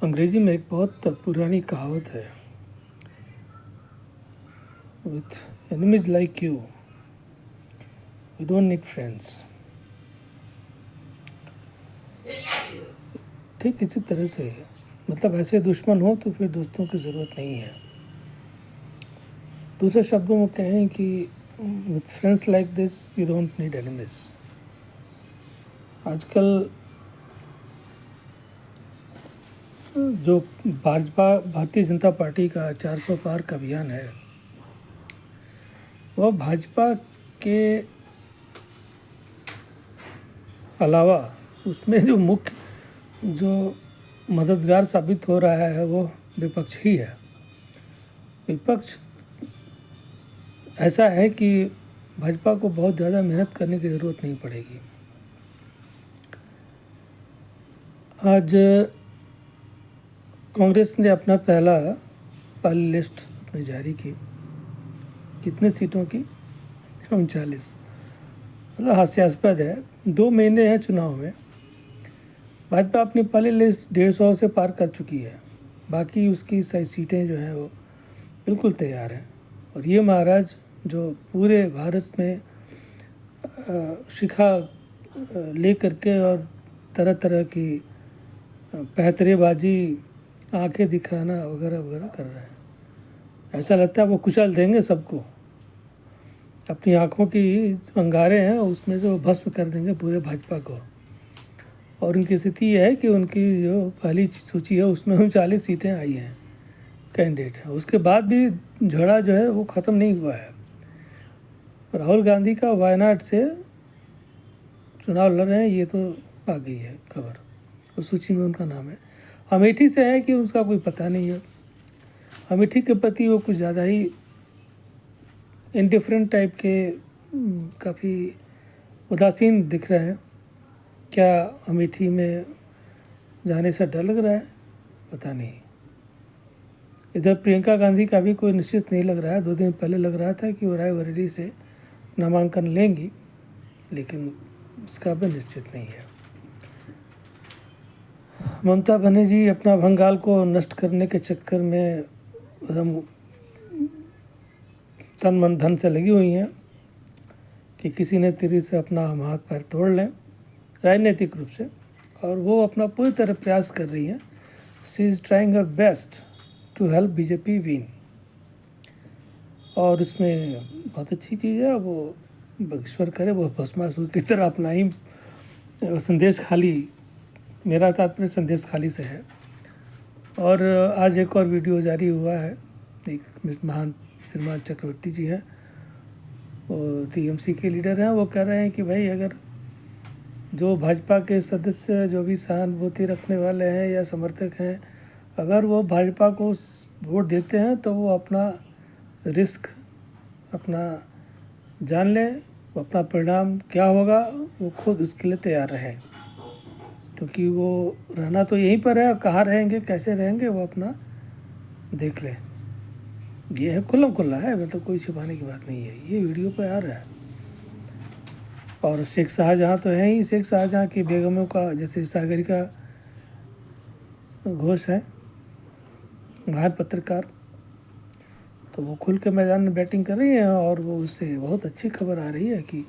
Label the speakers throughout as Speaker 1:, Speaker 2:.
Speaker 1: अंग्रेजी में एक बहुत पुरानी कहावत है, with enemies like you you don't need friends. ठीक इसी तरह से मतलब ऐसे दुश्मन हो तो फिर दोस्तों की ज़रूरत नहीं है। दूसरे शब्दों में कहें कि with friends like this you don't need enemies. आजकल जो भारतीय जनता पार्टी का 400 पार का अभियान है, वह भाजपा के अलावा उसमें जो मुख्य जो मददगार साबित हो रहा है वो विपक्ष ही है। विपक्ष ऐसा है कि भाजपा को बहुत ज़्यादा मेहनत करने की ज़रूरत नहीं पड़ेगी। आज कांग्रेस ने अपना पहली लिस्ट अपनी जारी की। कितने सीटों की? 39। मतलब हास्यास्पद है। 2 महीने हैं चुनाव में, भाजपा अपनी पहली लिस्ट 150 से पार कर चुकी है। बाकी उसकी सही सीटें जो हैं वो बिल्कुल तैयार हैं। और ये महाराज जो पूरे भारत में शिखा ले करके और तरह तरह की पैतरेबाजी, आंखें दिखाना वगैरह वगैरह कर रहे हैं। ऐसा लगता है वो कुचल देंगे सबको। अपनी आँखों की अंगारे हैं उसमें से वो भस्म कर देंगे पूरे भाजपा को। और उनकी स्थिति यह है कि उनकी जो पहली सूची है उसमें 39 सीटें आई हैं कैंडिडेट। उसके बाद भी झगड़ा जो है वो ख़त्म नहीं हुआ है। राहुल गांधी का वायनाड से चुनाव लड़ रहे हैं, ये तो आ गई है खबर। उस सूची में उनका नाम है। अमेठी से है कि उसका कोई पता नहीं है। अमेठी के प्रति वो कुछ ज़्यादा ही इंडिफरेंट टाइप के, काफ़ी उदासीन दिख रहे हैं। क्या अमेठी में जाने से डर लग रहा है? पता नहीं। इधर प्रियंका गांधी का भी कोई निश्चित नहीं लग रहा है। 2 दिन पहले लग रहा था कि वो रायबरेली से नामांकन लेंगी, लेकिन इसका भी निश्चित नहीं है। ममता बनर्जी अपना बंगाल को नष्ट करने के चक्कर में एकदम तन मन धन से लगी हुई हैं कि किसी ने तेरी से अपना हम हाथ पैर तोड़ लें, राजनीतिक रूप से। और वो अपना पूरी तरह प्रयास कर रही हैं। She is trying her best to help BJP win. और उसमें बहुत अच्छी चीज़ है, वो ईश्वर करे वो भस्मासुर की तरह अपना ही संदेश खाली, मेरा तात्पर्य संदेश खाली से है। और आज एक और वीडियो जारी हुआ है। एक महान श्रीमान चक्रवर्ती जी हैं, वो टीएमसी के लीडर हैं। वो कह रहे हैं कि भाई अगर जो भाजपा के सदस्य जो भी सहानुभूति रखने वाले हैं या समर्थक हैं, अगर वो भाजपा को वोट देते हैं तो वो अपना रिस्क अपना जान लें, अपना परिणाम क्या होगा वो खुद उसके लिए तैयार रहें। क्योंकि वो रहना तो यहीं पर है, कहाँ रहेंगे कैसे रहेंगे वो अपना देख लें। ये है खुल्लम खुल्ला है, मतलब कोई छिपाने की बात नहीं है। ये वीडियो पे आ रहा है। और शेख शाहजहाँ तो है ही। शेख शाहजहाँ की बेगमों का जैसे सागरिका घोष है, महान पत्रकार, तो वो खुल के मैदान में बैटिंग कर रही हैं। और वो उससे बहुत अच्छी खबर आ रही है कि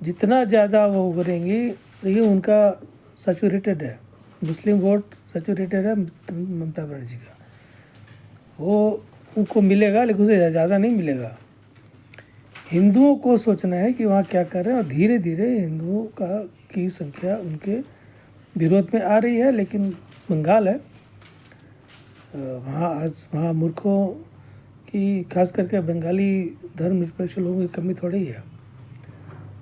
Speaker 1: जितना ज़्यादा वो उभरेंगी, देखिए उनका सैचुरेटेड है, मुस्लिम वोट सैचुरेटेड है ममता बनर्जी का, वो उनको मिलेगा लेकिन उसे ज़्यादा नहीं मिलेगा। हिंदुओं को सोचना है कि वहाँ क्या कर रहे हैं। और धीरे धीरे हिंदुओं की संख्या उनके विरोध में आ रही है। लेकिन बंगाल है, वहाँ मूर्खों की, खास करके बंगाली धर्मनिरपेक्ष लोगों की कमी थोड़ी है।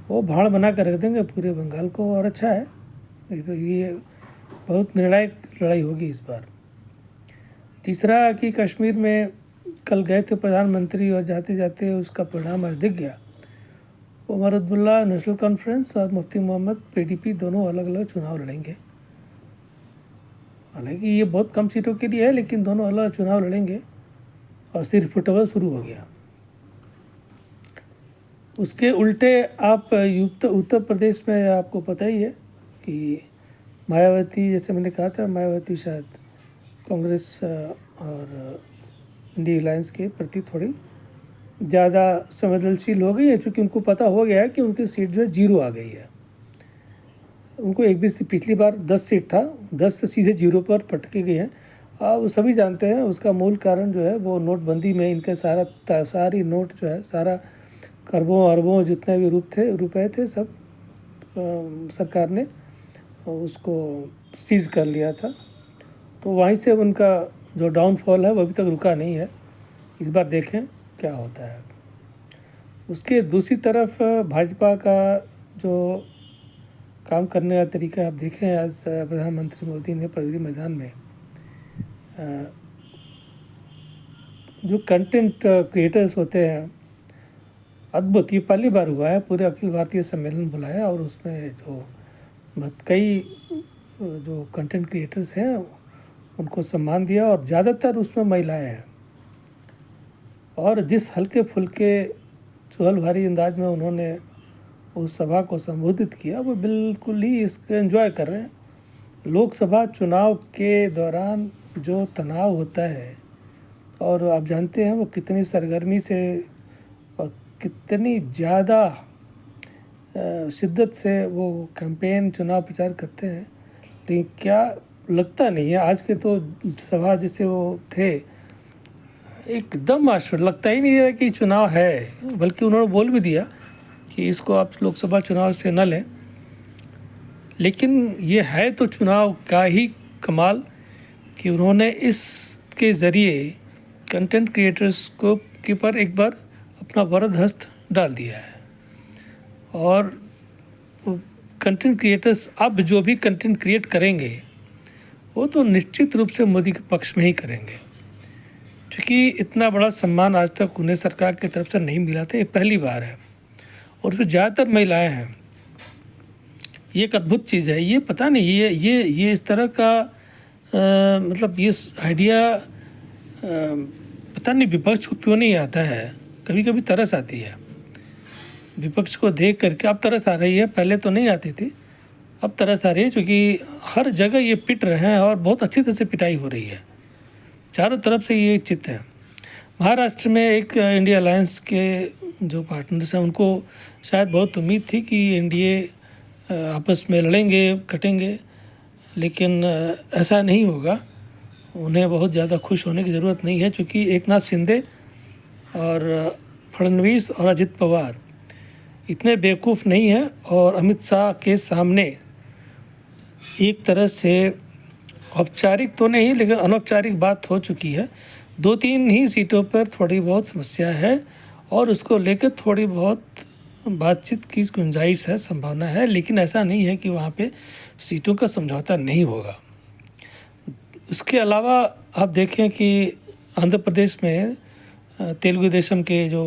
Speaker 1: वो भाड़ बना कर रख देंगे पूरे बंगाल को। और अच्छा है, ये बहुत निर्णायक लड़ाई होगी इस बार। तीसरा कि कश्मीर में कल गए थे प्रधानमंत्री और जाते जाते उसका परिणाम आज दिख गया। उमर अब्दुल्ला नेशनल कॉन्फ्रेंस और मुफ्ती मोहम्मद पीडीपी दोनों अलग अलग चुनाव लड़ेंगे। हालांकि ये बहुत कम सीटों के लिए है, लेकिन दोनों अलग अलग चुनाव लड़ेंगे और सिर्फ फुटबॉल शुरू हो गया। उसके उल्टे आप उत्तर प्रदेश में आपको पता ही है कि मायावती, जैसे मैंने कहा था, मायावती शायद कांग्रेस और इंडिया अलायंस के प्रति थोड़ी ज़्यादा संवेदनशील हो गई है, चूँकि उनको पता हो गया है कि उनकी सीट जो है 0 आ गई है। उनको एक भी पिछली बार 10 सीट था, 10 से सीधे 0 पर पटके गए हैं। अब सभी जानते हैं उसका मूल कारण जो है वो नोटबंदी में इनके सारी नोट जो है, सारा खरबों अरबों जितने भी रुपए थे सब सरकार ने उसको सीज़ कर लिया था। तो वहीं से उनका जो डाउनफॉल है वो अभी तक रुका नहीं है। इस बार देखें क्या होता है। उसके दूसरी तरफ भाजपा का जो काम करने का तरीका आप देखें, आज प्रधानमंत्री मोदी ने प्रगति मैदान में जो कंटेंट क्रिएटर्स होते हैं, अद्भुत, ये पहली बार हुआ है, पूरे अखिल भारतीय सम्मेलन बुलाया और उसमें जो कई जो कंटेंट क्रिएटर्स हैं उनको सम्मान दिया और ज़्यादातर उसमें महिलाएं हैं। और जिस हल्के फुल्के चहल भारी अंदाज में उन्होंने उस सभा को संबोधित किया, वो बिल्कुल ही इसको एंजॉय कर रहे हैं। लोकसभा चुनाव के दौरान जो तनाव होता है, और आप जानते हैं वो कितनी सरगर्मी से और कितनी ज़्यादा शिद्दत से वो कैंपेन चुनाव प्रचार करते हैं, लेकिन क्या लगता नहीं है आज के तो सभा जैसे वो थे, एकदम आश्चर्य, लगता ही नहीं है कि चुनाव है। बल्कि उन्होंने बोल भी दिया कि इसको आप लोकसभा चुनाव से न लें, लेकिन ये है तो चुनाव का ही कमाल कि उन्होंने इसके ज़रिए कंटेंट क्रिएटर्स को के पर एक बार अपना वरद हस्त डाल दिया है। और कंटेंट क्रिएटर्स अब जो भी कंटेंट क्रिएट करेंगे वो तो निश्चित रूप से मोदी के पक्ष में ही करेंगे, क्योंकि इतना बड़ा सम्मान आज तक उन्हें सरकार की तरफ से नहीं मिला था, ये पहली बार है। और उसमें ज़्यादातर महिलाएं हैं। ये एक अद्भुत चीज़ है। ये पता नहीं ये इस तरह का मतलब ये आइडिया पता नहीं विपक्ष को क्यों नहीं आता है। कभी कभी तरस आती है विपक्ष को देख करके। अब तरस आ रही है, पहले तो नहीं आती थी, अब तरस आ रही है, क्योंकि हर जगह ये पिट रहे हैं और बहुत अच्छी तरह से पिटाई हो रही है, चारों तरफ से ये चित्त है। महाराष्ट्र में एक इंडिया अलायंस के जो पार्टनर्स हैं उनको शायद बहुत उम्मीद थी कि एनडीए आपस में लड़ेंगे कटेंगे, लेकिन ऐसा नहीं होगा। उन्हें बहुत ज़्यादा खुश होने की ज़रूरत नहीं है, क्योंकि एकनाथ शिंदे और फडणवीस और अजित पवार इतने बेवकूफ़ नहीं हैं और अमित शाह के सामने एक तरह से औपचारिक तो नहीं लेकिन अनौपचारिक बात हो चुकी है। 2-3 ही सीटों पर थोड़ी बहुत समस्या है और उसको लेकर थोड़ी बहुत बातचीत की गुंजाइश है, संभावना है, लेकिन ऐसा नहीं है कि वहाँ पे सीटों का समझौता नहीं होगा। उसके अलावा आप देखें कि आंध्र प्रदेश में तेलुगु देशम के जो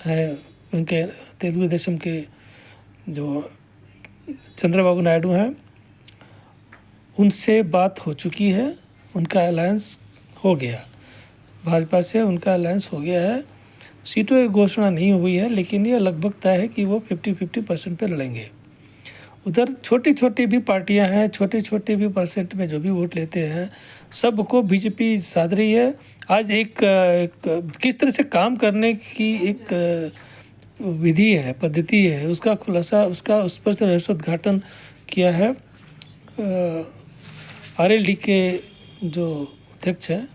Speaker 1: है उनके तेलुगु देशम के जो चंद्रबाबू नायडू हैं उनसे बात हो चुकी है, उनका अलायंस हो गया, भाजपा से उनका अलायंस हो गया है। सीटों की घोषणा नहीं हुई है, लेकिन ये लगभग तय है कि वो 50-50% पे लड़ेंगे। उधर छोटी छोटी भी पार्टियां हैं, छोटे छोटे भी परसेंट में जो भी वोट लेते हैं सबको बीजेपी साध रही है। आज एक किस तरह से काम करने की एक विधि है, पद्धति है, उसका खुलासा उस पर से रहस्योद्घाटन किया है आरएलडी के जो अध्यक्ष हैं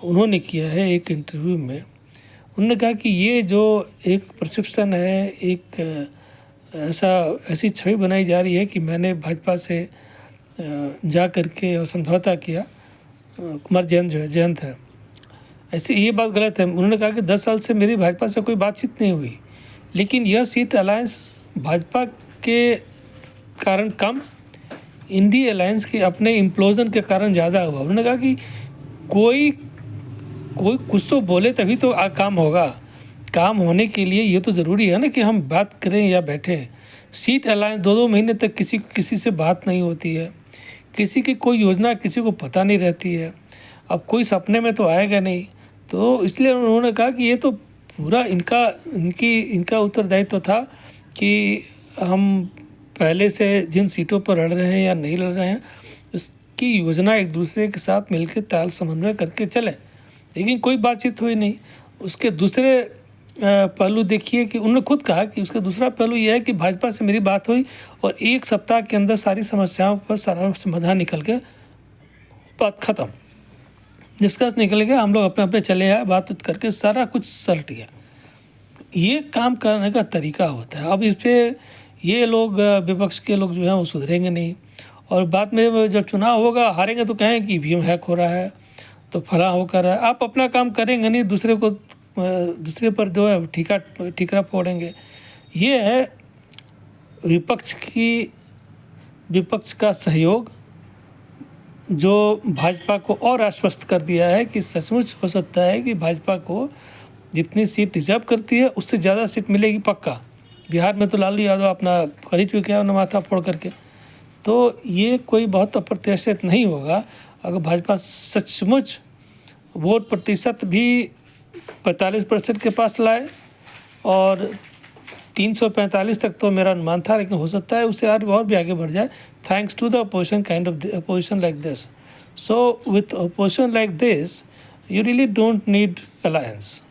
Speaker 1: उन्होंने किया है एक इंटरव्यू में। उन्होंने कहा कि ये जो एक परसेप्शन है, एक ऐसी छवि बनाई जा रही है कि मैंने भाजपा से जा करके और समझौता किया। कुमार जयंत है, ऐसी ये बात गलत है। उन्होंने कहा कि 10 साल से मेरी भाजपा से कोई बातचीत नहीं हुई, लेकिन यह सीट अलायंस भाजपा के कारण कम, इंडिया अलायंस के अपने इम्प्लोजन के कारण ज़्यादा हुआ। उन्होंने कहा कि कोई कुछ तो बोले तभी तो काम होगा। काम होने के लिए ये तो ज़रूरी है ना कि हम बात करें या बैठें। सीट अलायंस 2-2 महीने तक किसी से बात नहीं होती है, किसी की कोई योजना किसी को पता नहीं रहती है, अब कोई सपने में तो आएगा नहीं। तो इसलिए उन्होंने कहा कि ये तो पूरा इनका उत्तरदायित्व था कि हम पहले से जिन सीटों पर लड़ रहे हैं या नहीं लड़ रहे हैं की योजना एक दूसरे के साथ मिलकर ताल समन्वय करके चले, लेकिन कोई बातचीत हुई नहीं। उसके दूसरे पहलू देखिए कि उन्होंने खुद कहा कि उसका दूसरा पहलू यह है कि भाजपा से मेरी बात हुई और 1 सप्ताह के अंदर सारी समस्याओं पर सारा समाधान निकल के बात ख़त्म, डिस्कस निकल गया, हम लोग अपने अपने चले आए, बात करके सारा कुछ सलट गया। ये काम करने का तरीका होता है। अब इस पर ये लोग विपक्ष के लोग जो हैं वो सुधरेंगे नहीं, और बाद में जब चुनाव होगा हारेंगे तो कहें कि ईवीएम हैक हो रहा है, तो फला हो कर रहा है। आप अपना काम करेंगे नहीं, दूसरे पर जो है ठीकरा फोड़ेंगे। ये है विपक्ष का सहयोग, जो भाजपा को और आश्वस्त कर दिया है कि सचमुच हो सकता है कि भाजपा को जितनी सीट डिजर्व करती है उससे ज़्यादा सीट मिलेगी पक्का। बिहार में तो लालू यादव अपना कर ही चुके हैं माथा फोड़ करके। तो ये कोई बहुत अप्रत्याशित नहीं होगा अगर भाजपा सचमुच वोट प्रतिशत भी 45% के पास लाए, और 345 तक तो मेरा अनुमान था, लेकिन हो सकता है उससे और भी आगे बढ़ जाए, thanks to the opposition like this. So with opposition like this you really don't need alliance.